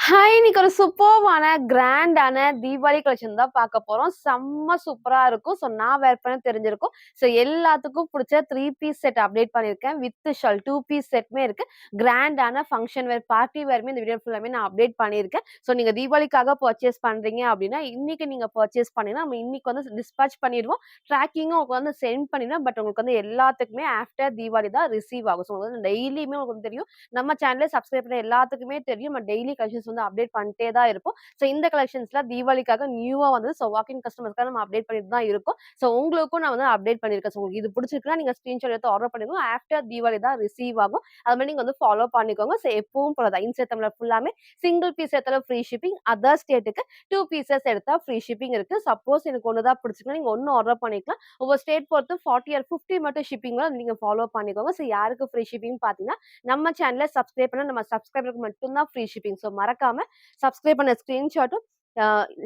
Hi! இன்னைக்கு ஒரு சூப்பர்வான, கிராண்டான தீபாவளி கலெக்ஷன் தான் பார்க்க போறோம். செம்ம சூப்பரா இருக்கும். ஸோ நான் வேர் பண்ண தெரிஞ்சிருக்கும். ஸோ எல்லாத்துக்கும் புடிச்ச 3 பீஸ் செட் அப்டேட் பண்ணியிருக்கேன். வித் ஷால் 2 பீஸ் செட்டுமே இருக்கு. கிராண்டான ஃபங்ஷன் வேர், பார்ட்டி வேர்மே இந்த வீடியோ ஃபுல்லாமே நான் அப்டேட் பண்ணியிருக்கேன். ஸோ நீங்க தீபாவளிக்காக பர்ச்சேஸ் பண்றீங்க அப்டின்னா, இன்னைக்கு நீங்க பர்ச்சேஸ் பண்ணீங்கன்னா, நம்ம இன்னைக்கு வந்து டிஸ்பேட்ச் பண்ணிருவோம். ட்ராக்கிங்கும் உங்களுக்கு வந்து சென்ட் பண்ணிடுவேன். பட் உங்களுக்கு வந்து எல்லாத்துக்குமே ஆஃப்டர் தீபாவளி தான் ரிசீவ் ஆகும். ஸோ உங்களுக்கு வந்து டெய்லியுமே உங்களுக்கு வந்து தெரியும். நம்ம சேனல சப்ஸ்கிரைப் பண்ண எல்லாத்துக்குமே தெரியும். நம்ம டெய்லி கலெக்ஷன்ஸ் வந்து அப்டேட் பண்ணிட்டே தான் இருப்போம். ஸோ இந்த கலெக்ஷன்ஸ்லாம் தீபாவளிக்காக நியூவா வந்தது. ஸோ வாக்கின் கஸ்டமர்ஸ்க்காக நம்ம அப்டேட் பண்ணிட்டு தான் இருக்கோம். ஸோ உங்களுக்கும் நான் வந்து அப்டேட் பண்ணியிருக்கேன். ஸோ உங்களுக்கு இது பிடிச்சிருக்குன்னா நீங்க ஸ்கிரீன்ஷாட் எடுத்து ஆர்டர் பண்ணிக்கோங்க. ஆஃப்டர் தீபாவளி தான் ரிசீவ் ஆகும். அது மாரி நீங்க வந்து ஃபாலோ பண்ணிக்கோங்க. ஸோ எப்பவும் போல தான் இன்செட் தமிழர் ஃபுல்லாமே சிங்கிள் பீஸ் எடுத்தாலும் ஃப்ரீ ஷிப்பிங். அதர் ஸ்டேட்டுக்கு 2 பீஸஸ் எடுத்தா ஃப்ரீ ஷிப்பிங் இருக்கு. சப்போஸ் எனக்கு ஒண்ணு தான் பிடிச்சிருக்குன்னா நீங்க 1 ஆர்டர் பண்ணிக்கலாம். ஒவ்வொரு ஸ்டேட் பொறுத்து 40 ஆர் 50 மட்டும் ஷிப்பிங் வரும். நீங்க ஃபாலோ பண்ணிக்கோங்க. ஸோ யாருக்கு ஃப்ரீ ஷிப்பிங் பார்த்தீங்கன்னா, நம்ம சேனல சப்ஸ்கிரைப் பண்ணா நம்ம சப்ஸ்கிரைபருக்கு மட்டும் தான் ஃப்ரீ ஷிப்பிங். ஸோ மறக்காம சப்ஸ்கிரைப் பண்ண ஸ்கிரீன்ஷாட்டும்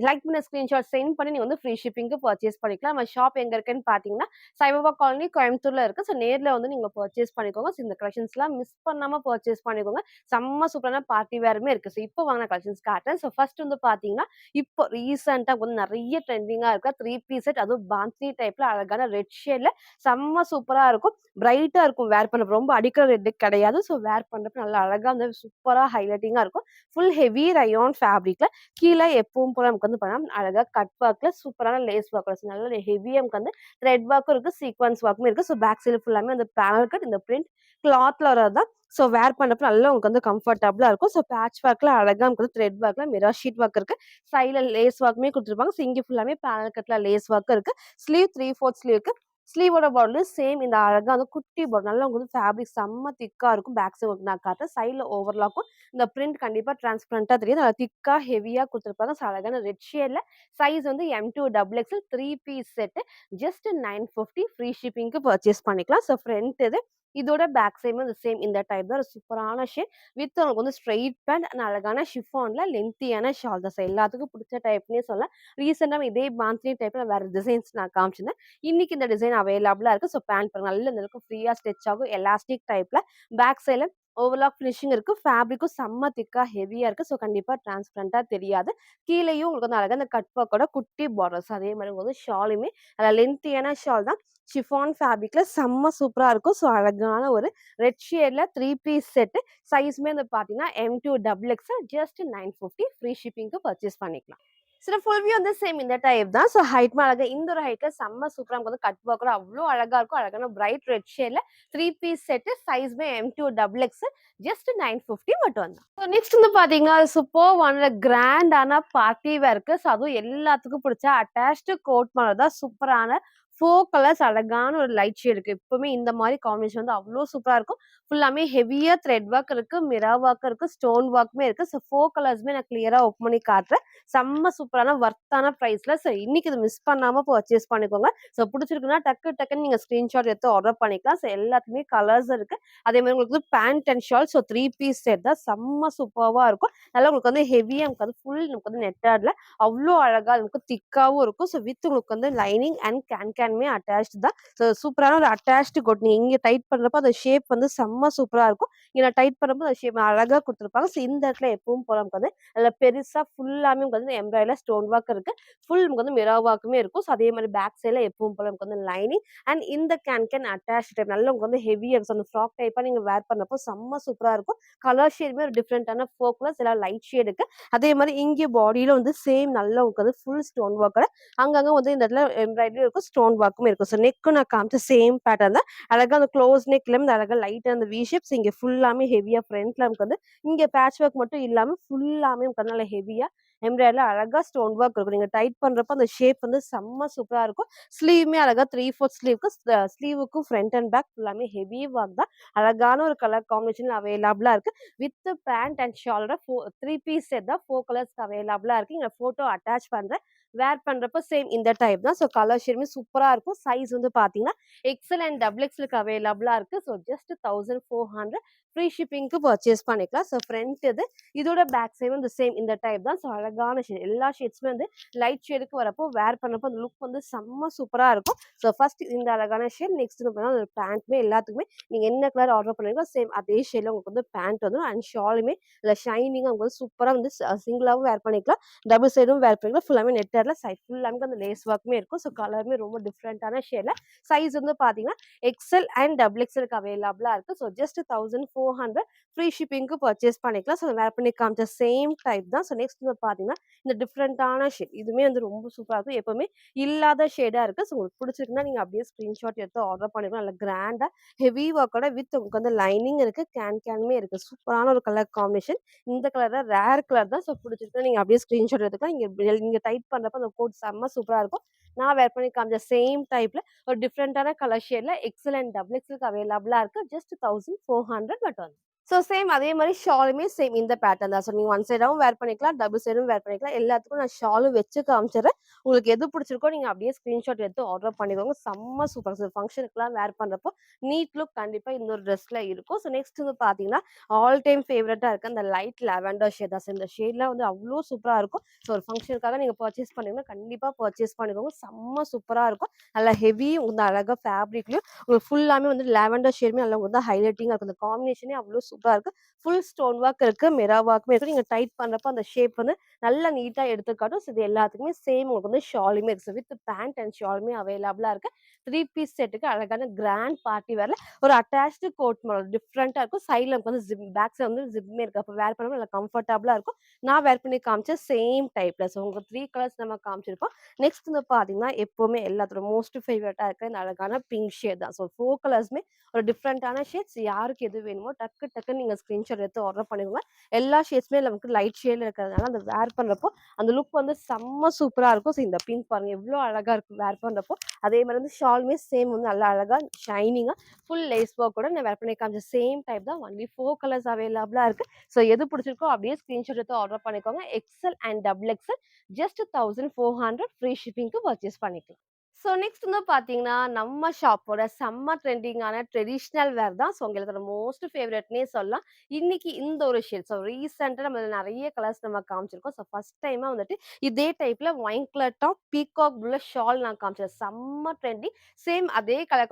லைக் பண்ண ஸ்கிரீன்ஷாட் சென்ட் பண்ணி நீங்க வந்து ஃப்ரீ ஷிப்பிங்க்கு பர்ச்சேஸ் பண்ணிக்கலாம். நம்ம ஷாப் எங்க இருக்குன்னு பார்த்தீங்கன்னா, சாய்பாபா காலனி கோயம்புத்தூர்ல இருக்கு. ஸோ நேர்ல வந்து நீங்க பர்ச்சேஸ் பண்ணிக்கோங்க. ஸோ இந்த கலெக்ஷன்ஸ்லாம் மிஸ் பண்ணாம பர்ச்சேஸ் பண்ணிக்கோங்க. செம்ம சூப்பரான பார்ட்டி வேருமே இருக்கு. ஸோ இப்போ வாங்க கலெக்ஷன்ஸ் காட்டுறேன். ஸோ ஃபர்ஸ்ட் வந்து பார்த்தீங்கன்னா, இப்போ ரீசென்ட்டா வந்து நெறைய ட்ரெண்டிங்கா இருக்க 3 பீஸ் செட் அதுவும் பாந்தினி டைப்ல அழகான ரெட் ஷேட்ல செம்ம சூப்பரா இருக்கும். பிரைட்டா இருக்கும் வேர் பண்ண. ரொம்ப அடிக்கிற ரெட் கிடையாது. ஸோ வேர் பண்றப்ப நல்லா அழகா வந்து சூப்பரா ஹைலைட்டிங்கா இருக்கும். ஃபுல் ஹெவி ரயான் ஃபேப்ரிக்ல கீழ எப்பவும் போல நமக்கு வந்து பார்த்தீங்கன்னா, அழகா கட் ஒர்க்ல சூப்பரான லேஸ் ஒர்க் நல்ல ஹெவியா நமக்கு வந்து த்ரெட் ஒர்க்கும் இருக்கு, சீக்வென்ஸ் ஒர்க்குமே இருக்கு. ஸோ பேக் சைடு ஃபுல்லாமே அந்த பேனல் கட் இந்த பிரிண்ட் கிளாத்ல வரது தான். ஸோ வேர் பண்றப்ப நல்லா உங்களுக்கு வந்து கம்ஃபர்டபுளா இருக்கும். ஸோ பேட்ச் ஒர்க்ல அழகா நமக்கு வந்து த்ரெட் ஒர்க்ல மிரர் ஷீட் ஒர்க் இருக்கு. சைடுல லேஸ் ஒர்க்குமே குடுத்துருப்பாங்க. ஸோ இங்க ஃபுல்லாமே பேனல் கட்ல லேஸ் ஒர்க் இருக்கு. ஸ்லீவ் 3/4 ஸ்லீவ்க்கு ஸ்லீவோட பார்டர் சேம் இந்த அழகா வந்து குட்டி பார்டர் நல்லா உங்களுக்கு வந்து ஃபேப்ரிக் செம்ம திக்கா இருக்கும். பேக் சைடு நான் காட்டுறேன். சைடுல ஓவர்லாக்கும் இந்த பிரிண்ட் கண்டிப்பா டிரான்ஸ்பரண்டா தெரியுது. நல்லா திக்கா ஹெவியா குடுத்துருப்பாங்க. ஸோ அழகான ரெட் ஷேட்ல சைஸ் வந்து M2 double XL 3 piece set just 950 free ஷிப்பிங்க்கு பர்ச்சேஸ் பண்ணிக்கலாம். ஸோ ஃப்ரண்ட் இது. இதோட பேக் சைடுமே அந்த சேம் இந்த டைப் தான் ஒரு சூப்பரான ஷேட். வித் உங்களுக்கு வந்து ஸ்ட்ரெயிட் பேண்ட் அண்ட் அழகான ஷிஃபான்ல லென்த்தியான ஷால் தான். ஸோ எல்லாத்துக்கும் பிடிச்ச டைப்னே சொல்லலாம். ரீசெண்டா இதே பாந்தினி டைப்ல வேற டிசைன்ஸ் நான் காமிச்சிருந்தேன். இன்னைக்கு இந்த டிசைன் அவைலபிளா இருக்கு. ஸோ பேண்ட் பாருங்க நல்ல இந்த அளவுக்கு ஃப்ரீயா ஸ்டிச் ஆகும். எலாஸ்டிக் டைப்ல பேக் சைடுல ஓவர்லாக் ஃபினிஷிங் இருக்கு. ஃபேப்ரிக்கும் செம்ம திக்கா ஹெவியா இருக்கு. ஸோ கண்டிப்பா டிரான்ஸ்பரண்டா தெரியாது. கீழயும் உங்களுக்கு வந்து அழகா அந்த கட் ஒர்க்கோட குட்டி பார்டர்ஸ் அதே மாரி உங்களுக்கு வந்து ஷாலுமே நல்ல லென்த்தியான ஷால் தான். ஷிஃபான் ஃபேப்ரிக்ல செம்ம சூப்பரா இருக்கும். ஸோ அழகான ஒரு ரெட் ஷேட்ல 3 பீஸ் செட் சைஸ்மே வந்து பார்த்தீங்கன்னா M2 double XL just 950 free ஷிப்பிங்க்கு பர்ச்சேஸ் பண்ணிக்கலாம். சில ஃபுல் வியூ வந்து சேம் இந்த டைப் தான். ஸோ ஹைட்மே அழகா இந்த ஒரு ஹைட்ல செம்ம சூப்பரா நமக்கு வந்து கட் ஒர்க்கோட அவ்ளோ அழகா இருக்கும். அழகான பிரைட் ரெட் ஷேட்ல 3 பீஸ் செட் சைஸ்மே M2 டபுள் எக்ஸ்எல் ஜஸ்ட் 950 மட்டும் தான். ஸோ நெக்ஸ்ட் வந்து பார்த்தீங்கன்னா, சூப்பர்வான கிராண்டான பார்ட்டி வேர்க்கு. ஸோ அதுவும் எல்லாத்துக்கும் பிடிச்ச அட்டாச்டு கோட் மாடல் தான் சூப்பரான 4 கலர்ஸ் அழகான ஒரு லைட் ஷேட் இருக்கு. எப்பவுமே இந்த மாரி காம்பினேஷன் வந்து அவ்ளோ சூப்பரா இருக்கும். ஃபுல்லாமே ஹெவியா த்ரெட் ஒர்க் இருக்கு, மிரர் ஒர்க் இருக்கு, ஸ்டோன் ஒர்க்குமே இருக்கு. ஸோ 4 கலர்ஸுமே நான் கிளியரா ஓப்பன் பண்ணி காட்டுறேன். செம்ம சூப்பரான வொர்த்தான பிரைஸ்ல. ஸோ இன்னைக்கு இத மிஸ் பண்ணாம பர்ச்சேஸ் பண்ணிக்கோங்க. ஸோ புடிச்சிருக்குன்னா டக்குன்னு நீங்க ஸ்கிரீன்ஷாட் எடுத்து ஆர்டர் பண்ணிக்கலாம். ஸோ எல்லாத்துக்குமே கலர்ஸ் இருக்கு. அதே மாரி உங்களுக்கு வந்து pant and shawl. So 3 piece set தான் செம்ம சூப்பர்வா இருக்கும். நல்லா உங்களுக்கு வந்து ஹெவியா நமக்கு வந்து ஃபுல் நமக்கு வந்து நெட்டட்ல அவ்ளோ அழகா நமக்கு திக்காவும் இருக்கும். ஸோ வித் உங்களுக்கு வந்து லைனிங் அண்ட் கேன்மே அட்டாச்டு தான். ஸோ சூப்பரான ஒரு அட்டாச்டு கோட். நீங்க இங்க டைட் பண்றப்ப அந்த ஷேப் வந்து செம்ம சூப்பரா இருக்கும். இங்க நான் டைட் பண்ணும்போது அந்த ஷேப் அழகா குடுத்துருப்பாங்க. ஸோ இந்த இடத்துல எப்பவும் போல நமக்கு வந்து நல்ல பெருசா ஃபுல்லாமே உங்களுக்கு வந்து எம்ப்ராய்டரில ஸ்டோன் ஒர்க் இருக்கு. ஃபுல் நமக்கு வந்து மிரர் ஒர்க்குமே இருக்கும். ஸோ அதே மாரி பேக் சைட்ல எப்பவும் போல நமக்கு வந்து லைனிங் அண்ட் இந்த கேன் அட்டாச் டைப் நல்லா உங்களுக்கு வந்து ஹெவியா இருக்கும். அந்த ஃப்ராக் டைப்பா நீங்க வேர் பண்ணப்போ செம்ம சூப்பரா இருக்கும். கலர் ஷேடுமே ஒரு டிஃபரெண்டான 4 கலர்ஸ் எல்லாம் லைட் ஷேட் இருக்கு. அதே மாரி இங்க பாடியில வந்து சேம் நல்லா உங்களுக்கு வந்து ஃபுல் ஸ்டோன் ஒர்க்கோட அங்கங்க வந்து இந்த இடத்துல எம்ப்ராய்டரி இருக்கும். ஸ்டோன் ஒர்க்குமே இருக்கும். ஸோ நெக்கும் நான் காமிச்ச சேம் பேட்டர்ன் தான். அழகா அந்த க்ளோஸ் நெக்ல இருந்து அழகா லைட்டா அந்த வி ஷேப்ஸ் இங்க ஃபுல்லாமே ஹெவியா ஃப்ரண்ட்ல நமக்கு வந்து இங்க பேட்ச் ஒர்க் மட்டும் இல்லாம ஃபுல்லாமே நமக்கு நல்ல ஹெவியா எம்ப்ராய்டரில அழகா ஸ்டோன் ஒர்க் இருக்கும். நீங்க டைட் பண்றப்ப அந்த ஷேப் வந்து செம்ம சூப்பரா இருக்கும். ஸ்லீவுமே அழகா 3/4 ஸ்லீவ்க்கு ஸ்லீவுக்கும் ஃப்ரண்ட் அண்ட் பேக் ஃபுல்லாமே ஹெவி ஒர்க் தான். அழகான ஒரு கலர் காம்பினேஷன் அவைலபிளா இருக்கு. வித் பேண்ட் அண்ட் ஷாலோட 3 பீஸ் செட் தான் 4 கலர்ஸ்க்கு அவைலபிளா இருக்கு. இங்க ஃபோட்டோ அட்டாச் பண்றேன். வேர் பண்றப்ப சேம் இந்த டைப் தான். ஸோ கலர் ஷேடுமே சூப்பரா இருக்கும். சைஸ் வந்து பார்த்தீங்கன்னா, எக்ஸ்எல் அண்ட் டபுள் எக்ஸ்எல்க்கு அவைலபிளா இருக்கு. ஸோ ஜஸ்ட் 1400 ஃப்ரீ ஷிப்பிங்க்கு பர்ச்சேஸ் பண்ணிக்கலாம். ஸோ ஃப்ரண்ட் இது. இதோட பேக் சைடும் இந்த சேம் இந்த டைப் தான். ஸோ அழகான ஷேட். எல்லா ஷேட்ஸுமே வந்து லைட் ஷேடுக்கு வரப்போ வேர் பண்ணப்போ அந்த லுக் வந்து செம்ம சூப்பரா இருக்கும். ஸோ ஃபர்ஸ்ட் இந்த அழகான ஷேட். நெக்ஸ்ட் பார்த்தீங்கன்னா பேண்ட்டுமே எல்லாத்துக்குமே நீங்க என்ன கலர் ஆர்டர் பண்ணுவீங்களோ சேம் அதே ஷேட்ல உங்களுக்கு வந்து பேண்ட் வந்துரும். அண்ட் ஷாலுமே இல்ல ஷைனிங்கா உங்களுக்கு சூப்பரா வந்து சிங்கிளாவும் வேர் பண்ணிக்கலாம். டபுள் சைடும் வேர் பண்ணிக்கலாம். ஃபுல்லாமே நெட்டர்ல சைட் ஃபுல்லாமே அந்த லேஸ் ஒர்க்குமே இருக்கும். ஸோ கலருமே ரொம்ப டிஃப்ரெண்டான ஷேட்ல. சைஸ் வந்து பார்த்தீங்கன்னா எக்ஸ்எல் அண்ட் டபுள் எக்ஸ்எல்க்கு அவைலபிளா இருக்கு. ஸோ ஜஸ்ட் 1400 ஃப்ரீ ஷிப்பிங்க்கு பர்ச்சேஸ் பண்ணிக்கலாம். ஸோ வேர் பண்ணி காமிச்ச சேம் டைப் தான். ஸோ நெக்ஸ்ட் வந்து பார்த்தீங்கன்னா இந்த டிஃப்ரெண்டான ஷேட். இதுவுமே வந்து ரொம்ப சூப்பரா இருக்கும். எப்பவுமே இல்லாத ஷேடா இருக்கு. ஸோ உங்களுக்கு பிடிச்சிருக்குன்னா நீங்க அப்படியே ஸ்கிரீன்ஷாட் எடுத்து ஆர்டர் பண்ணிக்கலாம். நல்லா கிராண்டா ஹெவி ஒர்க்கோட வித் உங்களுக்கு வந்து லைனிங் இருக்கு. கேனுமே இருக்கு. சூப்பரான ஒரு கலர் காம்பினேஷன். இந்த கலர் தான் ரேர் கலர் தான். ஸோ பிடிச்சிருக்குன்னா நீங்க அப்படியே ஸ்கிரீன்ஷாட் எடுத்துக்கலாம். நீங்க டைப் பண்றப்ப அந்த கோட் செம்ம சூப்பரா இருக்கும். நான் வேர் பண்ணி காமிச்ச சேம் டைப்ல ஒரு டிஃப்ரெண்டான கலர் ஷேட்ல எக்ஸ்எல் அண்ட் டபுள் எக்ஸ்எல்க்கு அவைலபிளா இருக்கு. ஜஸ்ட் 1400 பட் வந்து ஸோ சேம் அதே மாரி ஷாலுமே சேம் இந்த பேட்டர்ன் தான். ஸோ நீங்க ஒன் சைடாவும் வேர் பண்ணிக்கலாம். டபுள் சைடும் வேர் பண்ணிக்கலாம். எல்லாத்துக்கும் நான் ஷாலும் வச்சு காமிச்சுர்றேன். உங்களுக்கு எது பிடிச்சிருக்கோ நீங்க அப்படியே ஸ்கிரீன்ஷாட் எடுத்து ஆர்டர் பண்ணிக்கோங்க. செம்ம சூப்பர். ஸோ ஃபங்ஷனுக்குலாம் வேர் பண்றப்போ நீட் லுக் கண்டிப்பா இந்த ஒரு ட்ரெஸ்ல இருக்கும். ஸோ நெக்ஸ்ட் வந்து பார்த்தீங்கன்னா, ஆல் டைம் ஃபேவரட்டா இருக்க அந்த லைட் லாவெண்டர் ஷேட் தான். ஸோ இந்த ஷேட்லாம் வந்து அவ்ளோ சூப்பரா இருக்கும். ஸோ ஒரு ஃபங்ஷனுக்காக நீங்க பர்ச்சேஸ் பண்ணீங்கன்னா, கண்டிப்பா பர்ச்சேஸ் பண்ணிக்கோங்க. செம்ம சூப்பரா இருக்கும். நல்லா ஹெவி இந்த அழகா ஃபேப்ரிக்லயும் உங்களுக்கு ஃபுல்லாமே வந்து லாவெண்டர் ஷேடுமே நல்லா வந்து ஹைலைட்டிங்கா இருக்கும். அந்த காம்பினேஷனே அவ்ளோ சூப்பரா இருக்கு. ஃபுல் ஸ்டோன் ஒர்க் இருக்கு. மிரர் ஒர்க்குமே இருக்கு. நீங்க டைட் பண்றப்ப அந்த ஷேப் வந்து நல்லா நீட்டா எடுத்து காட்டும். ஸோ இது எல்லாத்துக்குமே சேம் உங்களுக்கு வந்து ஷாலுமே இருக்கு. ஸோ வித் பேண்ட் அண்ட் ஷாலுமே அவைலபிளா இருக்கு. 3 பீஸ் செட்டுக்கு அழகான கிராண்ட் பார்ட்டி வேர்ல ஒரு அட்டாச்டு கோட் மாடல் டிஃப்ரெண்ட்டா இருக்கும். சைட்ல நமக்கு வந்து பேக் சைடு வந்து ஜிப்மே இருக்கு. அப்ப வேர் பண்ணும்போது நல்லா கம்ஃபர்டபுளா இருக்கும். நான் வேர் பண்ணி காமிச்ச சேம் டைப்ல. ஸோ உங்களுக்கு 3 கலர்ஸ் நம்ம காமிச்சிருக்கோம். நெக்ஸ்ட் வந்து பார்த்தீங்கன்னா, எப்பவுமே எல்லாத்தோட மோஸ்ட் ஃபேவரட்டா இருக்க இந்த அழகான பிங்க் ஷேட் தான். ஸோ 4 கலர்ஸுமே ஒரு டிஃப்ரெண்டான ஷேட்ஸ். யாருக்கு எது வேணுமோ டக்குன்னு நீங்க ஸ்கிரீன்ஷாட் எடுத்து ஆர்டர் பண்ணிக்கோங்க. எல்லா ஷேட்ஸுமே நமக்கு லைட் ஷேட்ல இருக்கிறதுனால அந்த வேர் பண்றப்போ அந்த லுக் வந்து செம்ம சூப்பரா இருக்கும். ஸோ இந்த பிங்க் பாருங்க எவ்ளோ அழகா இருக்கு வேர் பண்றப்போ. அதே மாரி வந்து ஷாலுமே சேம் வந்து நல்லா அழகா ஷைனிங்கா ஃபுல் லேஸ் ஒர்க்கோட நான் வேர் பண்ணி காமிச்ச சேம் டைப் தான். ஒன்லி 4 கலர்ஸ் அவைலபிளா இருக்கு. ஸோ எது பிடிச்சிருக்கோ அப்படியே ஸ்கிரீன்ஷாட் எடுத்து ஆர்டர் பண்ணிக்கோங்க. XL and double XL just 1400 free ஷிப்பிங்க்கு பர்ச்சேஸ் பண்ணிக்கலாம். ஸோ நெக்ஸ்ட் வந்து பார்த்தீங்கன்னா, நம்ம ஷாப்போட செம்ம ட்ரெண்டிங்கான ட்ரெடிஷனல் வேர் தான். ஸோ உங்களோட மோஸ்ட் ஃபேவரைட்ன்னே சொல்லலாம். இன்னைக்கு இந்த ஒரு ஷேட் ஸோ ரீசென்ட்டா நம்ம நெறைய கலர்ஸ் நம்ம காமிச்சிருக்கோம். ஸோ ஃபர்ஸ்ட் டைமா வந்துட்டு இதே டைப்ல ஒயின் கலர் டாப், பீகாக் ப்ளூல ஷால் நான் காமிச்சேன். செம்ம ட்ரெண்டிங். சேம் அதே கலர்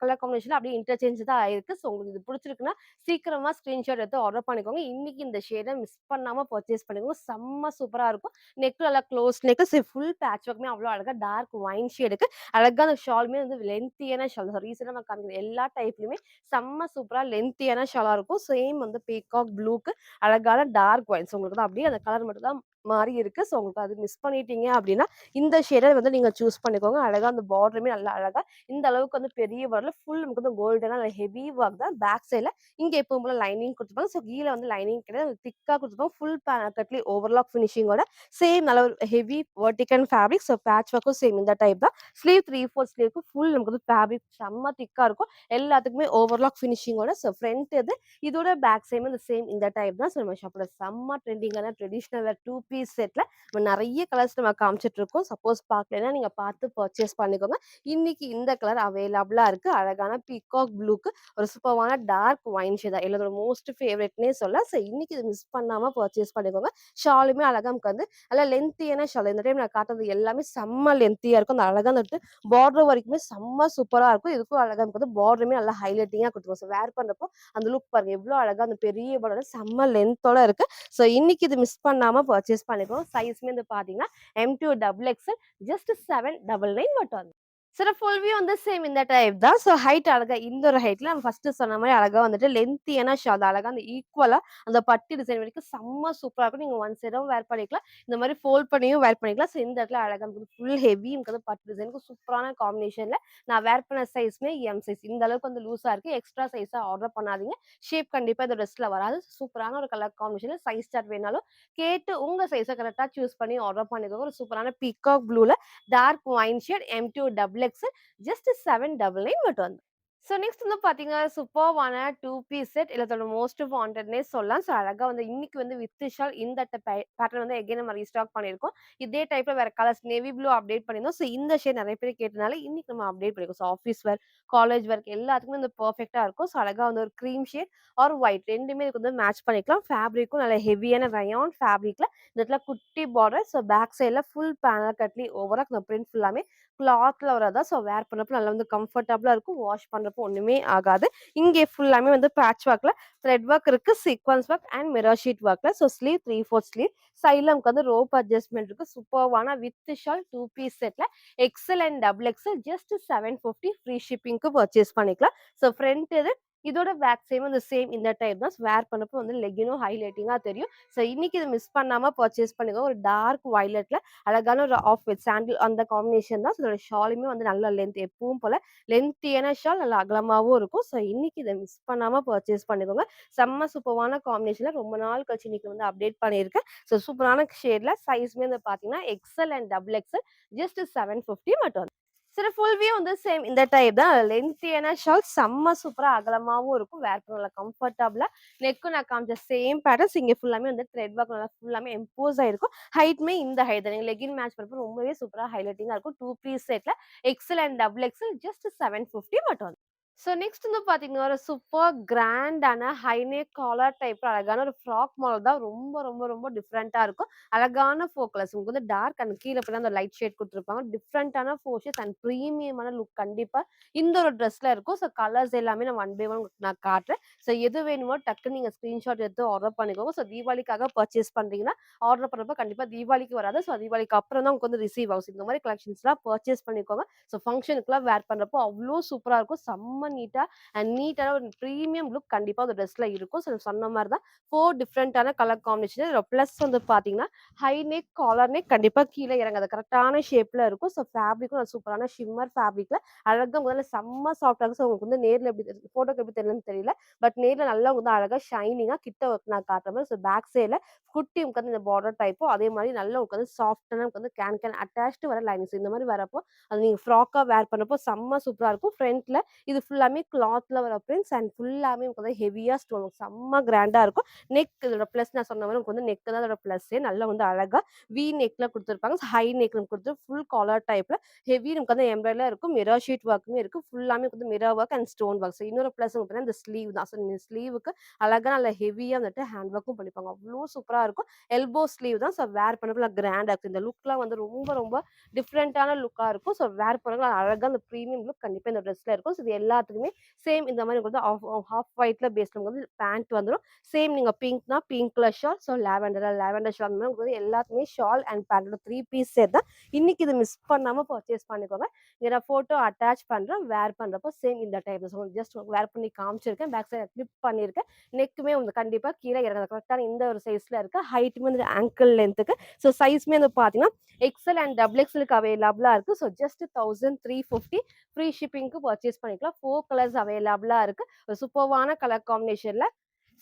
கலர் காம்பினேஷன்ல அப்படியே இன்டர்சேஞ்ச் தான் ஆயிருக்கு. ஸோ உங்களுக்கு இது பிடிச்சிருக்குன்னா, சீக்கிரமா ஸ்கிரீன்ஷாட் எடுத்து ஆர்டர் பண்ணிக்கோங்க. இன்னைக்கு இந்த ஷேட மிஸ் பண்ணாம பர்ச்சேஸ் பண்ணிக்கோங்க. செம்ம சூப்பரா இருக்கும். நெக் நல்லா க்ளோஸ் நெக் ஃபுல் பேட்ச் ஒர்க்குமே அவ்ளோ அழகா டார்க் ஒயின் ஷேடுக்கு அழகா அந்த ஷாலுமே வந்து லென்த்தியான ஷால். ரீசெண்டா நான் காமிக்கிற எல்லா டைப்லயுமே செம்ம சூப்பரா லென்த்தியான ஷாலா இருக்கும். சேம் வந்து பீகாக் ப்ளூக்கு அழகான டார்க் ஒயின்ஸ் உங்களுக்கு தான் அப்படியே அந்த கலர் மட்டும் தான் மாறி இருக்கு. ஸோ உங்களுக்கு அது மிஸ் பண்ணிட்டீங்க அப்படின்னா, இந்த ஷேட வந்து நீங்க சூஸ் பண்ணிக்கோங்க. அழகா அந்த பார்டருமே நல்லா அழகா இந்த அளவுக்கு வந்து பெரிய பார்டர்ல ஃபுல் நமக்கு வந்து கோல்டனா ஹெவி ஒர்க் தான். பேக் சைட்ல இங்க எப்பவும் போல லைனிங் குடுத்துருப்பாங்க. ஸோ கீழ வந்து லைனிங் கிடையாது. திக்கா குடுத்துருப்பாங்க. ஃபுல் கட்லி ஓவர்லாக் ஃபினிஷிங்கோட சேம் நல்ல ஒரு heavy vertical fabric. So patch ஒர்க்கும் சேம் இந்த டைப் தான். ஸ்லீவ் 3/4 ஸ்லீவ்க்கு ஃபுல் நமக்கு வந்து ஃபேப்ரிக் செம்ம திக்கா இருக்கும். எல்லாத்துக்குமே ஓவர்லாக் ஃபினிஷிங்கோட ஸோ ஃப்ரண்ட் இது. இதோட பேக் சைடும் இந்த சேம் இந்த டைப் தான். ஸோ நம்ம ஷாப்ல செம்ம ட்ரெண்டிங்கான ட்ரெடிஷனல் வேர் 2 பீஸ் செட்ல நம்ம நெறைய கலர்ஸ் நம்ம காமிச்சிட்டு இருக்கோம். சப்போஸ் பார்க்கலைன்னா நீங்க பார்த்து பர்ச்சேஸ் பண்ணிக்கோங்க. இன்னைக்கு இந்த கலர் அவைலபிளா இருக்கு. அழகான பீகாக் ப்ளூக்கு ஒரு சூப்பர்வான டார்க் ஒயின் ஷேட் தான். என்னோட மோஸ்ட் ஃபேவரைட்னே சொல்லலாம். ஸோ இன்னைக்கு இத மிஸ் பண்ணாம பர்ச்சேஸ் பண்ணிக்கோங்க. ஷாலுமே அழகா நமக்கு வந்து நல்லா லென்த்தியான ஷால். இந்த டைம் நான் காட்டுறது எல்லாமே செம்ம லென்த்தியா இருக்கும். அந்த அழகா வந்துட்டு பார்டர் வரைக்குமே செம்ம சூப்பரா இருக்கும். இதுக்கும் அழகா நமக்கு வந்து பார்டருமே நல்லா ஹைலைட்டிங்கா குடுத்துருக்கும். ஸோ வேர் பண்றப்போ அந்த லுக் பாருங்க எவ்ளோ அழகா அந்த பெரிய பார்டரோட செம்ம லென்த்தோட இருக்கு. ஸோ இன்னைக்கு இது மிஸ் பண்ணாம பர்ச்சேஸ் பண்ணிக்கோங்க. சைஸ்மே வந்து பார்த்தீங்கன்னா, M2 டபுள் எக்ஸ்எல் ஜஸ்ட் 799 மட்டும் தான். சில ஃபுல் வியூ வந்து சேம் இந்த டைப் தான். ஸோ ஹைட் அழகா இந்த ஒரு ஹைட்ல நம்ம ஃபர்ஸ்ட் சொன்ன மாரி அழகா வந்துட்டு லென்த்தியான ஷால் அழகா அந்த ஈக்குவலா அந்த பட்டு டிசைன் வரைக்கும் செம்ம சூப்பரா இருக்கும். நீங்க ஒன் சைடும் வேர் பண்ணிக்கலாம். இந்த மாரி ஃபோல்ட் பண்ணியும் வேர் பண்ணிக்கலாம். ஸோ இந்த இடத்துல அழகா நமக்கு ஃபுல் ஹெவி நமக்கு வந்து பட்டு டிசைனுக்கு சூப்பரான காம்பினேஷன்ல நான் வேர் பண்ண சைஸ்மே எம் சைஸ். இந்த அளவுக்கு வந்து லூஸா இருக்கு. எக்ஸ்ட்ரா சைஸா ஆர்டர் பண்ணாதீங்க. ஷேப் கண்டிப்பா இந்த ட்ரெஸ்ல வராது. சூப்பரான ஒரு கலர் காம்பினேஷன்ல சைஸ் சார்ட் வேணாலும் கேட்டு உங்க சைஸ கரெக்ட்டா சூஸ் பண்ணி ஆர்டர் பண்ணிக்கோங்க. ஒரு சூப்பரான பீகாக் ப்ளூல dark wine shade M2 double XL just 799 மட்டும். நெக்ஸ்ட் வந்து பார்த்தீங்கன்னா, சூப்பர்வான 2 பீஸ் செட் இல்ல அதோட மோஸ்ட் வாண்டட்னே சொல்லலாம். அழகா வந்து இன்னைக்கு வந்து வித் ஷால் இந்த பேட்டர்ன் வந்து எகைன் நம்ம ரீஸ்டாக் பண்ணியிருக்கோம். இதே டைப்ல வேற கலர்ஸ் நேவி ப்ளூ அப்டேட் பண்ணியிருந்தோம். இந்த ஷேட் நெறைய பேர் கேட்டனால இன்னைக்கு நம்ம அப்டேட் பண்ணியிருக்கோம். ஆஃபீஸ் வேர், காலேஜ் வேர்க்கு எல்லாத்துக்குமே வந்து பெர்ஃபெக்ட்டா இருக்கும். அழகா வந்து ஒரு கிரீம் ஷேட் ஆர் ஒயிட் 2மே இதுக்கு வந்து மேட்ச் பண்ணிக்கலாம். ஃபேப்ரிக்கும் நல்ல ஹெவியான ரயான் ஃபேப்ரிக்ல இந்த இடத்துல குட்டி பார்டர். பேக் சைட்ல ஃபுல் பேனல் கட்லி ஓவரா இந்த பிரிண்ட் ஃபுல்லாமே கிளாத்ல வரதா. வேர் பண்ணப்போ நல்லா வந்து கம்ஃபர்டபுளா இருக்கும். வாஷ் பண்றப்போ ஒண்ணுமே ஆகாது. இங்கே ஃபுல்லாமே வந்து பேட்ச் ஒர்க்ல த்ரெட் ஒர்க் இருக்கு. Sequence work and mirror sheet ஒர்க்ல. Sleeve 3/4 sleeve. சைட்ல நமக்கு வந்து ரோப் அட்ஜஸ்ட்மென்ட் இருக்கு. சூப்பர்வான வித் ஷால் 2 பீஸ் செட்ல XL and double XL just 750 free ஷிப்பிங்க்கு பர்ச்சேஸ் பண்ணிக்கலாம். ஃப்ரண்ட் இது இதோட பேக் சைடும் வந்து சேம் இந்த டைப் தான். வேர் பண்ணப்போ வந்து லெக்கினும் ஹைலைட்டிங்கா தெரியும். இன்னைக்கு இத மிஸ் பண்ணாம பர்ச்சேஸ் பண்ணிக்கோங்க. ஒரு டார்க் வயலட்ல அழகான ஒரு ஆஃப் வித் சாண்டில் அந்த காம்பினேஷன் தான். இதோட ஷாலுமே வந்து நல்ல லென்த் எப்பவும் போல லென்த்தியான ஷால் நல்லா அகலமாவும் இருக்கும். இன்னைக்கு இத மிஸ் பண்ணாம பர்ச்சேஸ் பண்ணிக்கோங்க. செம்ம சூப்பர்வான காம்பினேஷன்ல ரொம்ப நாள் கழிச்சு இன்னைக்கு வந்து அப்டேட் பண்ணியிருக்கேன். சூப்பரான ஷேட்ல சைஸ்மே வந்து பார்த்தீங்கன்னா, XL and double XL just 750 மட்டும். ஃபுல் வியூ வந்து சேம் இந்த டைப் தான். லென்த்தியான ஷால் செம்ம சூப்பரா அகலமாவும் இருக்கும். வேர் பண்ண நல்லா கம்ஃபர்டபுளா நெக்கும் நான் காமிச்ச சேம் பேட்டர்ன்ஸ் இங்க ஃபுல்லாமே வந்து த்ரெட் ஒர்க் நல்லா ஃபுல்லாமே எம்போஸ் ஆயிருக்கும். ஹைட்மே இந்த ஹைட் தான். நீங்க லெகின் மேட்ச் பண்றப்போ ரொம்பவே சூப்பரா ஹைலைட்டிங்கா இருக்கும். 2 பீஸ் செட்ல XL and double XL just 750 மட்டும். நெக்ஸ்ட் வந்து பார்த்தீங்கன்னா, ஒரு சூப்பர் கிராண்டான ஹை நெக் காலர் டைப்ல அழகான ஒரு ஃப்ராக் மாடல் தான். ரொம்ப, ரொம்ப, ரொம்ப டிஃப்ரெண்ட்டா இருக்கும். அழகான 4 கலர்ஸ். உங்களுக்கு வந்து டார்க் அண்ட் கீழ போய் அந்த லைட் ஷேட் குடுத்துருப்பாங்க. டிஃப்ரெண்ட்டான 4 ஷேட்ஸ் அண்ட் பிரீமியமான லுக் கண்டிப்பா இந்த ஒரு ட்ரெஸ்ல இருக்கும். கலர்ஸ் எல்லாமே நான் ஒன் பை ஒன் உங்களுக்கு நான் காட்டுறேன். எது வேணுமோ டக்குன்னு நீங்க ஸ்கிரீன்ஷாட் எடுத்து ஆர்டர் பண்ணிக்கோங்க. தீபாவளிக்காக பர்ச்சேஸ் பண்றீங்கன்னா, ஆர்டர் பண்றப்ப கண்டிப்பா தீபாவளிக்கு வராது. தீபாவளிக்கு அப்புறம் தான் உங்களுக்கு வந்து ரிசீவ் ஆகும். இந்த மாரி கலெக்ஷன்ஸ்லாம் பர்ச்சேஸ் பண்ணிக்கோங்க. ஃபங்ஷனுக்குலாம் வேர் பண்றப்போ அவ்ளோ சூப்பரா இருக்கும். செம்ம நீட்டா அண்ட் நீட்டான ஒரு பிரீமியம் லுக் கண்டிப்பா அந்த ட்ரெஸ்ல இருக்கும். சொன்ன மாரி தான் 4 டிஃபரண்டான கலர் காம்பினேஷன். இதுல பிளஸ் வந்து பார்த்தீங்கன்னா, ஹை நெக், காலர் நெக் கண்டிப்பா கீழ இறங்காது. கரெக்ட்டான ஷேப்ல இருக்கும். ஃபேப்ரிக்கும் நல்ல சூப்பரான ஷிம்மர் ஃபேப்ரிக்ல அழகா முதல்ல செம்ம சாஃப்ட்டா இருக்கும். உங்களுக்கு வந்து நேர்ல எப்படி ஃபோட்டோக்கு எப்படி தெரியுதுன்னு தெரியல. பட் நேர்ல நல்லா வந்து அழகா ஷைனிங்கா கிட்ட நான் காட்டுற மாரி பேக் சைட்ல குட்டி உங்களுக்கு வந்து இந்த பார்டர் டைப்பும் அதே மாரி நல்லா உங்களுக்கு வந்து சாஃப்ட்டான உங்களுக்கு வந்து கேன் அட்டாச்டு வர லைன்ஸ் இந்த மாரி வரப்போ அது நீங்க ஃப்ராக்கா வேர் பண்ணப்போ செம்ம சூப்பரா இருக்கும். ஃப்ரண்ட்ல இது ஃபுல்லாமே கிளாத்ல வர பிரிண்ட்ஸ் அண்ட் ஃபுல்லாமே உங்களுக்கு வந்து ஹெவியா ஸ்டோன் செம்ம கிராண்டா இருக்கும். நெக் இதோட பிளஸ் நான் சொன்ன மாரி உங்களுக்கு வந்து நெக் தான் அதோட பிளஸ்ஸே. நல்லா வந்து அழகா வி நெக்ல குடுத்துருப்பாங்க. ஹை நெக்ல குடுத்து ஃபுல் காலர் டைப்ல ஹெவி நமக்கு வந்து எம்ப்ராய்டரில இருக்கும். மிரர் ஷீட் ஒர்க்குமே இருக்கு. ஃபுல்லாமே வந்து mirror work and stone work. இன்னொரு பிளஸ் பார்த்தீங்கன்னா இந்த ஸ்லீவ் தான். இந்த ஸ்லீவுக்கு அழகா நல்ல ஹெவியா வந்துட்டு ஹேண்ட் ஒர்க்கும் பண்ணிருப்பாங்க. அவ்ளோ சூப்பரா இருக்கும். எல்போ ஸ்லீவ் தான். வேர் பண்ணப்போ கிராண்டா இருக்கு. இந்த லுக்லாம் வந்து ரொம்ப ரொம்ப டிஃப்ரெண்டான லுக்கா இருக்கும். வேர் பண்ணா அழகா அந்த பிரீமியம் லுக் கண்டிப்பா இந்த ட்ரெஸ்ல இருக்கும். இது எல்லாத்துக்குமே சேம் இந்த மாரி உங்களுக்கு வந்து ஹாஃப் ஒயிட்ல பேஸ்ல வந்து பேண்ட் வந்துரும். சேம் நீங்க பிங்க்னா pink colour shawl, lavender shawl அந்த மாரி உங்களுக்கு வந்து எல்லாத்துக்குமே ஷால் அண்ட் பேண்டோட 3 பீஸ் செட் தான். இன்னைக்கு இத மிஸ் பண்ணாம பர்ச்சேஸ் பண்ணிக்கோங்க. இங்க நான் ஃபோட்டோ அட்டாச் பண்றேன். வேர் பண்றப்போ சேம் இந்த டைப் தான். ஜஸ்ட் வேர் பண்ணி காமிச்சிருக்கேன். பேக் சைடு கிளிப் பண்ணியிருக்கேன். நெக்குமே உங்களுக்கு கண்டிப்பா கீழ இறங்காது. கரெக்ட்டான இந்த ஒரு சைஸ்ல இருக்கு. ஹைட்டுமே வந்து ஆங்கிள் லென்த்துக்கு. சைஸ்மே வந்து பார்த்தீங்கன்னா எக்ஸ்எல் அண்ட் டபுள் எக்ஸ்எல்க்கு அவைலபிளா இருக்கு. ஜஸ்ட் 1350 ஃப்ரீ ஷிப்பிங்க்கு பர்ச்சேஸ் பண்ணிக்கலாம். 4 கலர்ஸ் அவைலபிளா இருக்கு. ஒரு சூப்பர்வான கலர் காம்பினேஷன்ல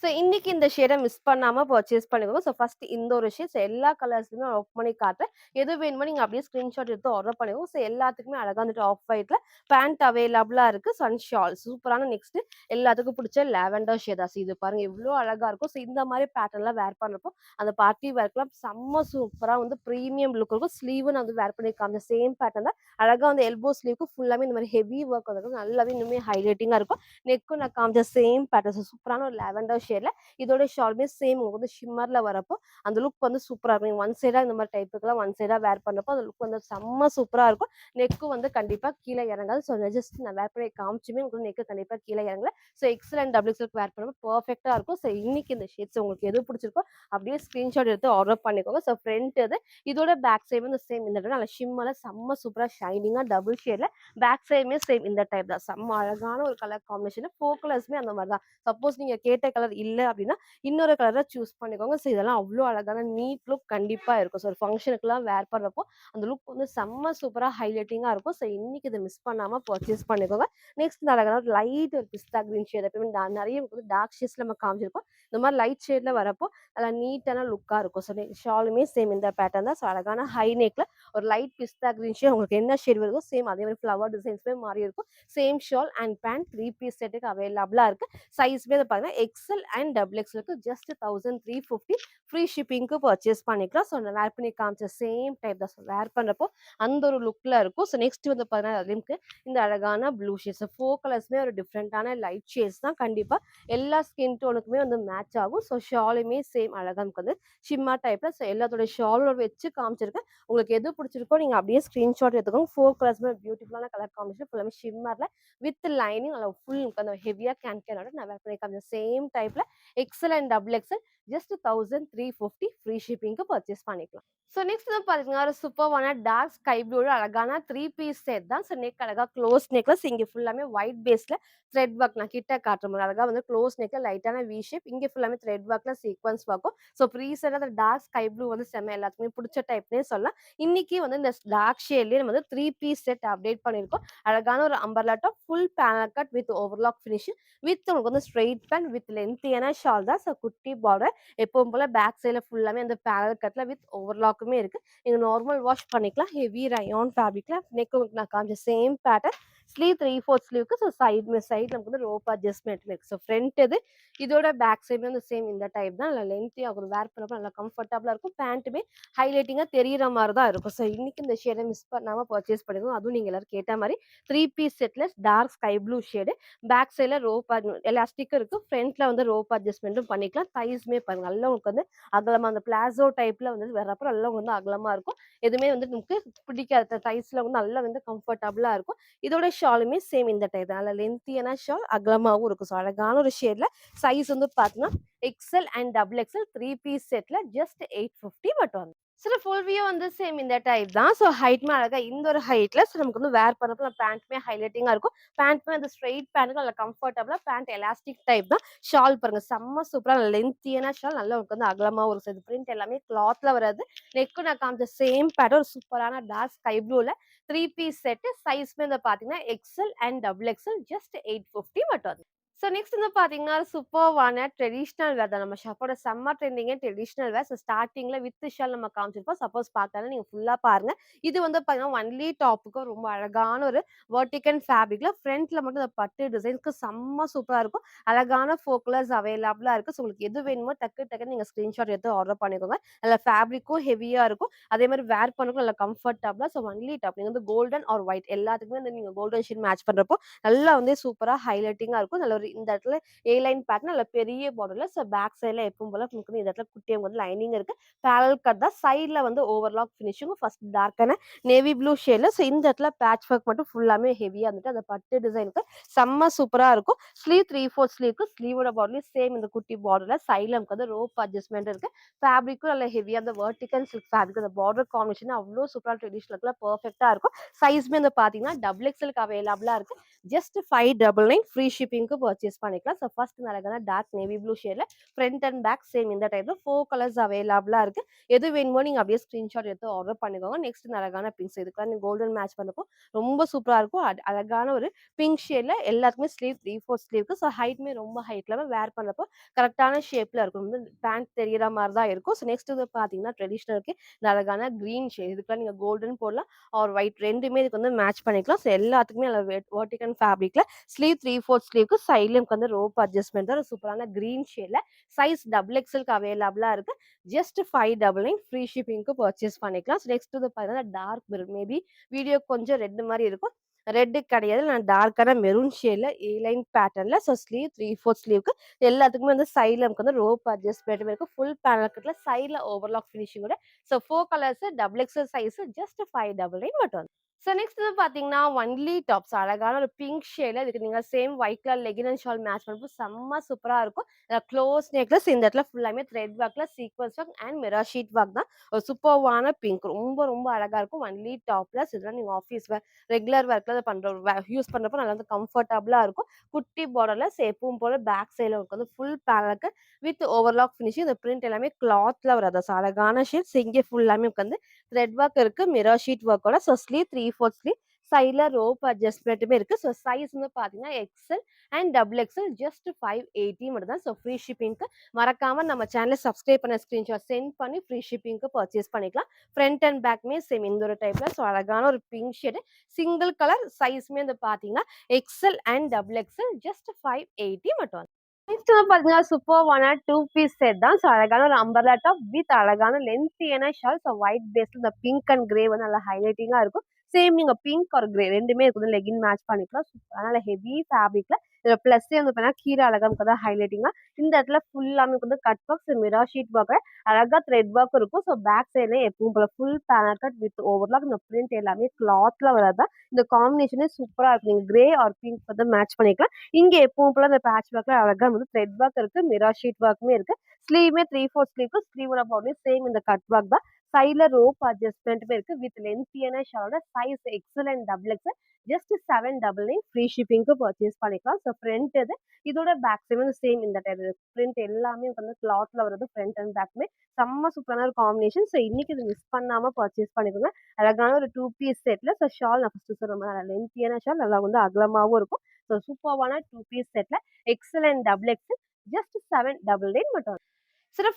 இன்னைக்கு இந்த ஷேட மிஸ் பண்ணாம பர்ச்சேஸ் பண்ணிக்கோங்க. ஃபர்ஸ்ட் இந்த ஒரு ஷேட் எல்லா கலர்ஸ்லயுமே நான் ஆஃப் பண்ணி காட்டுறேன். எது வேணுமோ நீங்க அப்படியே ஸ்கிரீன்ஷாட் எடுத்து ஆர்டர் பண்ணிக்கோங்க. எல்லாத்துக்குமே அழகா வந்துட்டு ஆஃப் ஒயிட்ல பேண்ட் அவைலபிளா இருக்கு. ஷால் சூப்பரான நெக்ஸ்ட் எல்லாத்துக்கும் பிடிச்ச லாவெண்டர் ஷேட் இது பாருங்க எவ்வளோ அழகா இருக்கும். இந்த மாதிரி பேட்டர்ன்லாம் வேர் பண்றப்போ அந்த பார்ட்டி வேர்க்குலாம் செம்ம சூப்பரா வந்து பிரீமியம் லுக் இருக்கும். ஸ்லீவும் நான் வந்து வேர் பண்ணி காமிச்ச சேம் பேட்டர்ன் தான். அழகா வந்து எல்போ ஸ்லீவ்க்கு ஃபுல்லாமே இந்த மாதிரி ஹெவி ஒர்க் வந்து நல்லாவே இன்னுமே ஹைலைட்டிங்கா இருக்கும். நெக்கும் நான் காமிச்ச சேம் பேட்டர்ன் சூப்பரான ஒரு லாவெண்டர் ஷேட்ல இதோட ஷாலுமே சேம் உங்களுக்கு வந்து ஷிம்மர்ல வரப்போ அந்த லுக் வந்து சூப்பரா இருக்கும். நீங்க ஒன் சைடா இந்த மாதிரி டைப்புக்குலாம் ஒன் சைடா வேர் பண்றப்போ அந்த லுக் வந்து செம்ம சூப்பரா இருக்கும். நெக்கும் வந்து கண்டிப்பா கீழே இறங்காது. ஜஸ்ட் நான் வேர் பண்ணி காமிச்சுமே உங்களுக்கு நெக்கு கண்டிப்பா கீழே இறங்கல. எக்ஸ்எல் அண்ட் டபுள் எக்ஸ்எல் வேர் பண்ணுறப்போ பெர்ஃபெக்ட்டா இருக்கும். இன்னைக்கு இந்த ஷேட்ஸ் உங்களுக்கு எது பிடிச்சிருக்கோ அப்படியே ஸ்கிரீன்ஷாட் எடுத்து ஆர்டர் பண்ணிக்கோங்க. ஃப்ரண்ட் இது இதோட பேக் சைடு வந்து சேம் இந்த நல்ல ஷிம்மர்ல செம்ம சூப்பரா ஷைனிங்கா டபுள் ஷேட்ல பேக் சைடுமே சேம் இந்த டைப் தான். செம்ம அழகான ஒரு கலர் காம்பினேஷன். 4 கலர்ஸ்மே அந்த மாதிரி தான். சப்போஸ் நீங்க கேட்ட கலர் இல்ல அப்படின்னா இன்னொரு கலர சூஸ் பண்ணிக்கோங்க. ஸோ இதெல்லாம் அவ்ளோ அழகான நீட் லுக் கண்டிப்பா இருக்கும். ஸோ ஒரு ஃபங்ஷனுக்குலாம் வேர் பண்றப்போ அந்த லுக் வந்து செம்ம சூப்பரா ஹைலைட்டிங்கா இருக்கும். ஸோ இன்னைக்கு இத மிஸ் பண்ணாம பர்ச்சேஸ் பண்ணிக்கோங்க. நெக்ஸ்ட் இந்த அழகான ஒரு லைட் ஒரு பிஸ்தா கிரீன் ஷேட் எப்பயுமே நெறைய வந்து டார்க் ஷேட்ஸ்ல நம்ம காமிச்சிருப்போம். இந்த மாரி லைட் ஷேட்ல வரப்போ நல்லா நீட்டான லுக்கா இருக்கும். ஸோ ஷாலுமே சேம் இந்த பேட்டர்ன் தான். ஸோ அழகான ஹை நெக்ல ஒரு லைட் பிஸ்தா கிரீன் ஷேட் உங்களுக்கு என்ன ஷேட் வருதோ சேம் அதே மாரி ஃப்ளவர் டிசைன்ஸ்மே மாறி இருக்கும். Same shawl and pant 3 piece செட்டுக்கு அவைலபிளா இருக்கு. சைஸ்மே இத பாத்தீங்கன்னா எக்ஸ்எல் அண்ட் டபுள் எக்ஸ்எல்க்கு ஜஸ்ட் 1350 ஃப்ரீ ஷிப்பிங்க்கு பர்ச்சேஸ் பண்ணிக்கலாம். ஸோ நான் வேர் பண்ணி காமிச்ச சேம் டைப் தான். ஸோ வேர் பண்றப்போ அந்த ஒரு லுக்ல இருக்கும். ஸோ நெக்ஸ்ட் வந்து பாத்தீங்கன்னா அதுலயும் இந்த அழகான ப்ளூ ஷேட்ஸ் 4 கலர்ஸ்மே ஒரு டிஃப்ரெண்டான லைட் ஷேட்ஸ் தான். கண்டிப்பா எல்லா ஸ்கின் டோனுக்குமே வந்து மேட்ச் ஆகும். ஸோ ஷாலுமே சேம் அழகா நமக்கு வந்து ஷிம்மா டைப்ல ஸோ எல்லாத்தோட ஷாலோட வச்சு காமிச்சிருக்கேன். உங்களுக்கு எது பிடிச்சிருக்கோ நீங்க அப்படியே ஸ்கிரீன்ஷாட் எடுத்துக்கோங்க. 4 கலர்ஸ்மே பியூட்டிஃபுல்லான கலர் காம்பினேஷன் ஃபுல்லாமே ஷிம்மர்ல வித் லைனிங் நல்லா ஃபுல் அந்த ஹெவியா கேனோட நான் வேர் பண்ணி காமிச்ச சேம் டைப்ல XL and double XL just 1350 free ஷிப்பிங்க்கு பர்ச்சேஸ் பண்ணிக்கலாம். ஸோ நெக்ஸ்ட் வந்து பார்த்தீங்கன்னா, ஒரு சூப்பர்வான டார்க் ஸ்கை ப்ளூல அழகான 3 பீஸ் செட் தான். ஸோ நெக் அழகா க்ளோஸ் நெக்லஸ் இங்க ஃபுல்லாமே ஒயிட் பேஸ்ல த்ரெட் ஒர்க் நான் கிட்ட காட்டுற மாரி அழகா வந்து க்ளோஸ் நெக்ல லைட்டான வி ஷேப் இங்க ஃபுல்லாமே த்ரெட் ஒர்க்ல சீக்வென்ஸ் ஒர்க்கும். ஸோ ப்ரீசெட்டா அந்த டார்க் ஸ்கை ப்ளூ வந்து செம்ம எல்லாத்துக்குமே புடிச்ச டைப்னே சொல்லலாம். இன்னைக்கு வந்து இந்த டார்க் ஷேட்லயே நம்ம வந்து 3 பீஸ் செட் அப்டேட் பண்ணியிருக்கோம். அழகான ஒரு umbrella top full panel cut with overlock finish with உங்களுக்கு வந்து ஸ்ட்ரெயிட் பேண்ட் வித் லென்த்தியான ஷால் தான். ஸோ குட்டி பார்டர் எப்பவும் போல பேக் சைடுல ஃபுல்லாமே அந்த பேனல் கட்ல வித் ஓவர்லாக்குமே இருக்கு. நீங்க நார்மல் வாஷ் பண்ணிக்கலாம். ஹெவி ரயான் ஃபேப்ரிக்ல நெக் நான் காமிச்ச சேம் பேட்டர்ன் ஸ்லீவ் 3/4 ஸ்லீவ்க்கு ஸோ சைடு நமக்கு வந்து ரோப் அட்ஜஸ்ட்மெண்ட் இருக்கு. ஸோ ஃப்ரண்ட் இது இதோட பேக் சைடு வந்து சேம் இந்த டைப் தான். நல்லா லென்த்தியா ஒரு வேர் பண்ணப்போ நல்லா கம்ஃபர்டபுளா இருக்கும். பேண்ட்டுமே ஹைலைட்டிங்கா தெரியிற மாதிரி தான் இருக்கும். ஸோ இன்னைக்கு இந்த ஷேடை மிஸ் பண்ணாம பர்ச்சேஸ் பண்ணிக்கோங்க. அதுவும் நீங்க எல்லாரும் கேட்ட மாதிரி 3 பீஸ் செட்ல dark sky blue shade back சைடுல ரோப் எலாஸ்டிக் இருக்கு. ஃப்ரண்ட்ல வந்து ரோப் அட்ஜஸ்ட்மெண்ட்டும் பண்ணிக்கலாம். தைஸ்மே பாருங்க நல்லா உங்களுக்கு வந்து அகலமா அந்த பிளாசோ டைப்ல வந்து வர்றப்ப நல்லா வந்து அகலமா இருக்கும். எதுவுமே வந்து நமக்கு பிடிக்காது. தைஸ்ல வந்து நல்லா வந்து கம்ஃபர்டபுளா இருக்கும். இதோட ஷாலுமே சேம் இந்த டைப் தான். நல்லா லென்த்தியான ஷால் அகலமாவும் இருக்கும். ஸோ அழகான ஒரு ஷேட்ல சைஸ் வந்து பார்த்தீங்கன்னா XL and double XL 3 piece செட்ல ஜஸ்ட் 850 மட்டும் வந்து. சில ஃபுல் வியூ வந்து சேம் இந்த டைப் தான். ஸோ ஹைட்மே அழகா இந்த ஒரு ஹைட்ல ஸோ நமக்கு வந்து வேர் பண்ணப்போ பேண்ட்டுமே ஹைலைட்டிங்கா இருக்கும். பேண்ட்டுமே அந்த ஸ்ட்ரெயிட் பேண்ட்டுக்கு நல்லா கம்ஃபர்டபுளா பேண்ட் எலாஸ்டிக் டைப் தான். ஷால் பாருங்க செம்ம சூப்பரா லென்த்தியான ஷால் நல்லா உங்களுக்கு வந்து அகலமாவும் இருக்கும். இது பிரிண்ட் எல்லாமே கிளாத்ல வராது. நெக்கும் நான் காமிச்ச சேம் பேட்டர்ன் ஒரு சூப்பரான டார்க் ஸ்கை ப்ளூல 3 பீஸ் செட் சைஸ்மே வந்து பார்த்தீங்கன்னா XL and double XL just 850 மட்டும். ஸோ நெக்ஸ்ட் வந்து பார்த்தீங்கன்னா, சூப்பர்வான ட்ரெடிஷனல் வேர் தான். நம்ம ஷாப்போட செம்ம ட்ரெண்டிங்கே ட்ரெடிஷனல் வேர். ஸோ ஸ்டார்ட்டிங்ல வித் ஷால் நம்ம காமிச்சிருப்போம். சப்போஸ் பார்க்கலன்னா நீங்க ஃபுல்லா பாருங்க. இது வந்து பார்த்தீங்கன்னா, ஒன்லி டாப்புக்கு ரொம்ப அழகான ஒரு வெர்டிகல் ஃபேப்ரிக்ல ஃப்ரண்ட்ல மட்டும் இந்த பட்டு டிசைன்ஸ்க்கு செம்ம சூப்பரா இருக்கும். அழகான 4 கலர்ஸ் அவைலபிளா இருக்கு. ஸோ உங்களுக்கு எது வேணுமோ டக்குன்னு நீங்க ஸ்கிரீன்ஷாட் எடுத்து ஆர்டர் பண்ணிக்கோங்க. நல்ல ஃபேப்ரிக்கும் ஹெவியா இருக்கும். அதே மாரி வேர் பண்ணவும் நல்லா கம்ஃபர்டபுளா ஸோ ஒன்லி டாப். நீங்க வந்து கோல்டன் ஆர் ஒயிட் எல்லாத்துக்குமே வந்து நீங்க கோல்டன் ஷேட் மேட்ச் பண்றப்போ நல்லா வந்து சூப்பரா ஹைலைட்டிங்கா இருக்கும். நல்ல ஒரு இந்த இடத்துல லைன் பேட்டர்ன் நல்ல பெரிய பார்டர்ல ஸோ பேக் சைடுல எப்பவும் போல உங்களுக்கு வந்து இந்த இடத்துல குட்டியா வந்து லைனிங் இருக்கு. பேரல் கட் தான். சைடுல வந்து ஓவர்லாக் ஃபினிஷிங் ஃபர்ஸ்ட் டார்க்கான நேவி ப்ளூ ஷேட்ல ஸோ இந்த இடத்துல பேட்ச் ஒர்க் மட்டும் ஃபுல்லாமே ஹெவியா வந்துட்டு அந்த பட்டு டிசைனுக்கு செம்ம சூப்பரா இருக்கும். ஸ்லீவ் 3/4 ஸ்லீவ்க்கு ஸ்லீவோட பார்டர்லயும் சேம் இந்த குட்டி பார்டர்ல சைடுல நமக்கு வந்து ரோப் அட்ஜஸ்ட்மெண்ட் இருக்கு. ஃபேப்ரிக்கும் நல்ல ஹெவியா அந்த வெர்டிகல் சில்க் ஃபேப்ரிக் அந்த பார்டர் காம்பினேஷன் அவ்வளோ சூப்பரா ட்ரெடிஷனல் பெர்ஃபெக்ட்டா இருக்கும். சைஸ்மே வந்து பாத்தீங்கன்னா டபுள் எக்ஸ்எல்க்கு அவைலபிளா இருக்கு. ஜஸ்ட் 599 ஃப்ரீ ஷிப்பிங்க்கு பர்ச்சேஸ் பண்ணிக்கலாம். ஸோ ஃபர்ஸ்ட் அழகான டார்க் நேவி ப்ளூ ஷேட்ல ஃப்ரண்ட் அண்ட் பேக் சேம் இந்த டைப்ல 4 கலர்ஸ் அவைலபிளா இருக்கு. எது வேணுமோ நீங்க அப்படியே ஸ்கிரீன்ஷாட் எடுத்து ஆர்டர் பண்ணிக்கோங்க. நெக்ஸ்ட் அழகான பிங்க்ஸ் இதுக்கெல்லாம் நீங்க கோல்டன் மேட்ச் பண்ணப்போ ரொம்ப சூப்பரா இருக்கும். அழகான ஒரு பிங்க் ஷேட்ல எல்லாத்துக்குமே ஸ்லீவ் 3/4 ஸ்லீவ்க்கு ஸோ ஹைட்மே ரொம்ப ஹைட்ல வேர் பண்ணப்போ கரெக்டான ஷேப்ல இருக்கும். வந்து பேண்ட் தெரியிற மாதிரி தான் இருக்கும். ஸோ நெக்ஸ்ட் வந்து பாத்தீங்கன்னா ட்ரெடிஷனலுக்கு இந்த அழகான கிரீன் ஷேட் இதுக்கெல்லாம் நீங்க கோல்டன் போடலாம் ஆர் ஒயிட் ரெண்டுமே இதுக்கு வந்து மேட்ச் பண்ணிக்கலாம். ஸோ எல்லாத்துக்குமே வெர்டிகல் ஃபேப்ரிக்ல ஸ்லீவ் 3/4 ஸ்லீவ்க்கு சைட்ல வந்து ரோப் அட்ஜஸ்ட்மெண்ட் தான் சூப்பரான கிரீன் ஷேட்ல சைஸ் டபுள் எக்ஸ்எல்க்கு அவைலபிளா இருக்கு. ஜஸ்ட் 599 ஃப்ரீ ஷிப்பிங்க்கு பர்ச்சேஸ் பண்ணிக்கலாம். நெக்ஸ்ட் வந்து பாத்தீங்கன்னா டார்க் மெரூன் மேபி வீடியோ கொஞ்சம் ரெட் மாதிரி இருக்கும். ரெட் கிடையாது. நான் டார்க்கான மெரூன் ஷேட்ல லைன் பேட்டர்ன்ல ஸோ ஸ்லீவ் 3/4 ஸ்லீவ்க்கு எல்லாத்துக்குமே வந்து சைட்ல நமக்கு வந்து ரோப் அட்ஜஸ்ட்மெண்ட் இருக்கு. ஃபுல் பேனல் கட்ல சைட்ல ஓவர்லாக் ஃபினிஷிங்கோட so 4 colours double XL size just 599 மட்டும். நெக்ஸ்ட் வந்து பார்த்தீங்கன்னா, ஒன்லி டாப்ஸ் அழகான ஒரு பிங்க் ஷேட்ல இதுக்கு நீங்க same white colour legging and shawl match பண்ணும்போது செம்ம சூப்பரா இருக்கும். க்ளோஸ் நெக்லஸ் இந்த இடத்துல ஃபுல்லாமே த்ரெட் ஒர்க்ல sequence work and mirror sheet work தான். ஒரு சூப்பர்வான பிங்க். ரொம்ப ரொம்ப அழகா இருக்கும். ஒன்லி டாப்லெஸ் இதெல்லாம் நீங்க ஆஃபீஸ் வேர், ரெகுலர் ஒர்க்ல பண்ற யூஸ் பண்றப்போ நல்லா வந்து கம்ஃபர்டபுளா இருக்கும். குட்டி பார்டர்ல எப்பவும் போல பேக் சைட்ல உங்களுக்கு வந்து ஃபுல் பேனலுக்கு வித் ஓவர்லாக் ஃபினிஷிங். இந்த பிரிண்ட் எல்லாமே கிளாத்ல வராது. அழகான ஷேட்ஸ் இங்கே ஃபுல்லாமே உட்காந்து த்ரெட் ஒர்க் இருக்கு. மிரர் ஷீட் ஒர்க்கோட ஸ்லீவ் 3/4 ஸ்லீவ். சைட்ல ரோப் அட்ஜஸ்ட்மென்ட்டுமே இருக்கு. சைஸ் வந்து பார்த்தீங்கன்னா, XL and double XL just 580 மட்டும் தான். ஃப்ரீ ஷிப்பிங்க்கு மறக்காம நம்ம சேனல சப்ஸ்கிரைப் பண்ண ஸ்கிரீன்ஷாட் சென்ட் பண்ணி ஃப்ரீ ஷிப்பிங்க்கு பர்ச்சேஸ் பண்ணிக்கலாம். ஃப்ரண்ட் அண்ட் பேக்குமே சேம் இந்த ஒரு டைப்ல. அழகான ஒரு பிங்க் ஷேடு. சிங்கிள் கலர் சைஸ்மே வந்து பார்த்தீங்கன்னா, XL and double XL just 580 மட்டும். நெக்ஸ்ட் வந்து பார்த்தீங்கன்னா, சூப்பர்வான 2 பீஸ் செட் தான். அழகான ஒரு அம்பர்லா டாப் வித் அழகான லென்த்தியான ஷால். ஒயிட் பேஸ்ல இந்த பிங்க் அண்ட் கிரே வந்து நல்லா ஹைலைட்டிங்கா இருக்கும். சேம் நீங்க பிங்க் ஆர் கிரே 2மே வந்து லெகின் மேட்ச் பண்ணிக்கலாம். அதனால ஹெவி ஃபேப்ரிக்ல இதுல பிளஸ்ஸே வந்து பார்த்தீங்கன்னா, கீழ அழகா நமக்கு தான் ஹைலைட்டிங்கா இந்த இடத்துல ஃபுல்லாமே வந்து cut works, mirror sheet work அழகா த்ரெட் ஒர்க் இருக்கும். பேக் சைட்ல எப்பவும் போல full panel cut with overlock இந்த பிரிண்ட் எல்லாமே கிளாத்ல வரது தான். இந்த காம்பினேஷனே சூப்பரா இருக்கும். நீங்க கிரே ஆர் பிங்க் வந்து மேட்ச் பண்ணிக்கலாம். இங்க எப்பவும் போல அந்த பேட்ச் ஒர்க்ல அழகா வந்து த்ரெட் ஒர்க் இருக்கு. மிரர் ஷீட் ஒர்க்குமே இருக்கு. ஸ்லீவுமே 3/4 ஸ்லீவ்க்கு ஸ்லீவோட பார்டர்லயும் சேம் இந்த கட் ஒர்க் தான். சைட்ல ரோப் அட்ஜஸ்ட்மென்ட்டுமே இருக்கு. With லென்த்தியான ஷாலோட size XL and double XL just 799 free ஷிப்பிங்க்கு பர்ச்சேஸ் பண்ணிக்கலாம். ஃப்ரண்ட் இது. இதோட பேக் சைடும் சேம் இந்த டைப் பிரிண்ட் எல்லாமே வந்து கிளாத்ல வருது. ஃப்ரண்ட் அண்ட் பேக்குமே செம்ம சூப்பரான ஒரு காம்பினேஷன். இன்னைக்கு இது மிஸ் பண்ணாம பர்ச்சேஸ் பண்ணிக்கோங்க. அழகான ஒரு 2 பீஸ் செட்ல ஷால் நான் ஃபர்ஸ்ட் சொன்ன மாரி நல்லா லென்த்தியான ஷால் நல்லா வந்து அகலமாவும் இருக்கும். சூப்பர்வான 2 பீஸ் செட்ல XL and double XL just 799 மட்டும்.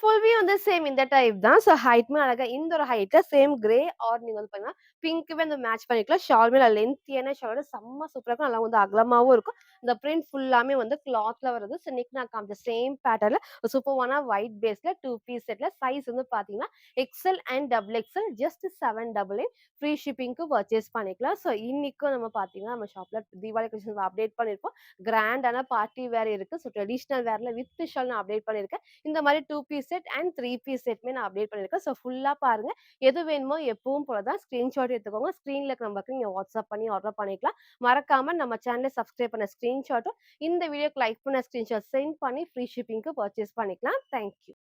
ஃபுல் வியூ வந்து சேம் இந்த டைப் தான். ஹைட்மே அழகா இந்த ஒரு ஹைட்ல சேம் கிரே ஆர் நீங்க வந்து பார்த்தீங்கன்னா, பிங்க்குமே வந்து மேட்ச் பண்ணிக்கலாம். ஷாலுமே நல்லா லென்த்தியான ஷாலோட செம்ம சூப்பரா இருக்கும். நல்லா வந்து அகலமாவும் இருக்கும். இந்த பிரிண்ட் ஃபுல்லாமே வந்து கிளாத்ல வருது. இன்னைக்கு நான் காமிச்ச சேம் பேட்டர்ன்ல சூப்பர்வான ஒயிட் பேஸ்ல 2 பீஸ் செட்ல சைஸ் வந்து பார்த்தீங்கன்னா, XL and double XL just 799 free ஷிப்பிங்க்கு பர்ச்சேஸ் பண்ணிக்கலாம். இன்னைக்கும் நம்ம பார்த்தீங்கன்னா, நம்ம ஷாப்ல தீபாவளி கலெக்ஷன்ஸ் அப்டேட் பண்ணியிருக்கோம். கிராண்டான பார்ட்டி வேர் இருக்கு. ட்ரெடிஷனல் வேர்ல வித் ஷால் நான் அப்டேட் பண்ணியிருக்கேன். இந்த மாரி 2 பீஸ் செட் அண்ட் 3 பீஸ் செட்மே நான் அப்டேட் பண்ணியிருக்கேன். ஃபுல்லா பாருங்க. எது வேணுமோ எப்பவும் போல தான் ஸ்கிரீன்ஷாட் எடுத்துக்கோங்க. ஸ்க்ரீன்ல இருக்கிற நம்பருக்கு நீங்க வாட்ஸ்அப் பண்ணி ஆர்டர் பண்ணிக்கலாம். மறக்காம நம்ம சேனல சப்ஸ்கிரைப் பண்ண ஸ்கிரீன்ஷாட்டும், இந்த வீடியோக்கு லைக் பண்ண ஸ்கிரீன்ஷாட் சென்ட் பண்ணி ஃப்ரீ ஷிப்பிங்க்கு பர்ச்சேஸ் பண்ணிக்கலாம். Thank you.